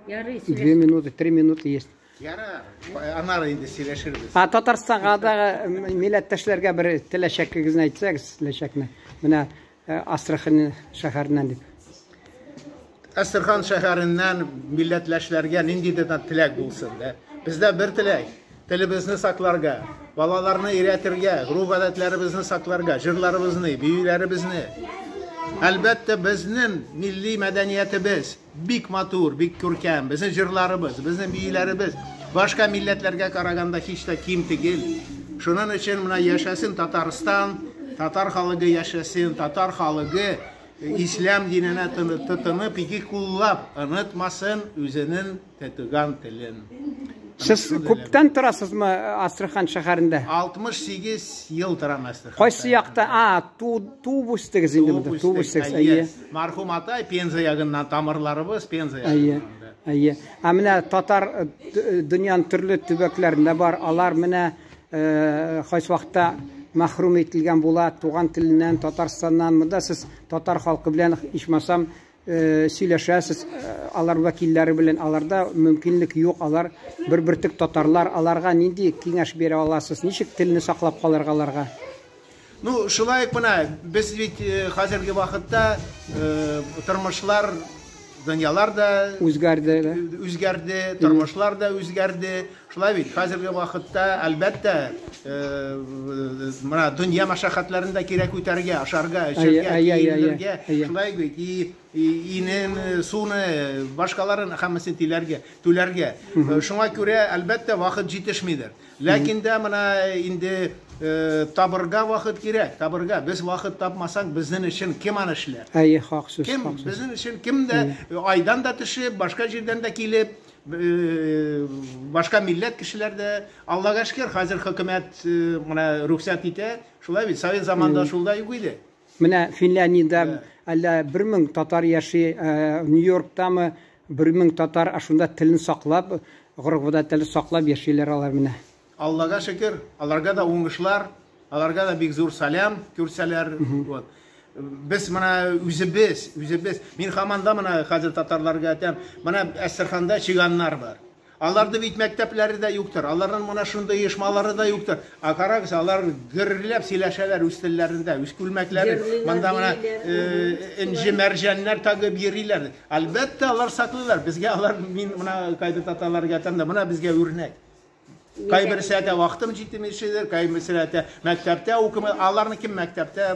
Ярый, 2 минуты, 3 минуты есть. Яра, анары инде сөйләшербез. Татарстанга милләттәшләргә бер теләшәкегезне әйтсәгез, теләшәкне. Менә Астрахань шәһәреннән дип. Астрхан шәһәреннән милләтләшләргә ниндидер теләк булсын да. Бездә бер теләк. Телебезне сакларга, балаларны өйрәтергә, ғөрүф-гадәтләребезне сакларга, җырларыбызны, биюләребезне. Әлбәттә безнең милли мәдәниятебез бик матур, бик күркәм. Безнең җырларыбыз, безнең биюләребез башка милләтләргә караганда һич тә ким түгел. Шуның өчен менә яшәсен Татарстан, татар халыгы яшәсен, татар халыгы ислам диненә тотынып, ике куллап, онытмасын үзенең тотыган телен. Сез күптән торасызмы Астрахань шәһәрендә? 68 ел торам Астрахань. Кайсы якта? Туып үстегез инде монда. Туып үстегез. Мархум атай Пенза ягыннан тамырларыбыз Пенза ягыннан. Әйе. Менә татар дөньяның төрле төбәкләрендә бар. Алар менә кайсы вакытта мәхрүм ителгән була туган теленнән, Татарстаннан. Монда сез татар халкы белән ичмасам сөйләшәсез, алар вәкилләре белән, аларда мөмкинлек юк, алар бер-бертик татарлар, аларга нинди киңәш бирә аласыз? Ничек телне саклап калырга аларга? Ну, шулай ук менә без бит хәзерге вакытта тормышлар, дөньялар да үзгәрде, тормышлар да үзгәрде. Шулай бит хәзерге вакытта әлбәттә менә дөнья мәшәкатьләрендә кирәк үтәргә, ашарга, эчәргә, киенергә. Шулай бит инен, суны, башкаларын һәммәсен түләргә. Шуңа күрә әлбәттә вакыт җитешмидер. Ләкин дә менә инде табырга вакыт кирәк. Табырга без вакыт тапмасак, безнең өчен кем аны эшләр? Хак сүз. Кем безнең өчен кем дә айдан да төшеп, башка җирдән дә килеп, башка милләт кешеләр дә Аллага шөкер, хәзер хөкүмәт менә рөхсәт итә. Шулай бит совет заманда шулай ук иде. Менә Финляндиядә әллә 1000 татар яши, Нью-Йорктамы 1000 татар шунда телен саклап, ғөрф-гадәтен саклап яшиләр алар менә. Аллага шөкер, аларга да уңышлар, аларга да бик зур салам күрсәләр. Без менә үзебез, мин һаманда менә хәзер татарларга әйтәм, менә Астраханда чиганнар бар. Аларда бит мәктәпләре дә юктыр, аларның менә шундай оешмалары да юктыр. Карагыз, алар гөрләп сөйләшәләр үз телләрендә, үз күлмәкләре. Монда менә инҗи мәрҗәннәр тагып йөриләр. Әлбәттә алар саклыйлар. Безгә алар, мин менә кайда татарларга әйтәм дә, менә безгә үрнәк. Кайбер сәгатә вакытым җитмешедер, кайбер сәгатә мәктәптә укымый, аларны кем мәктәптә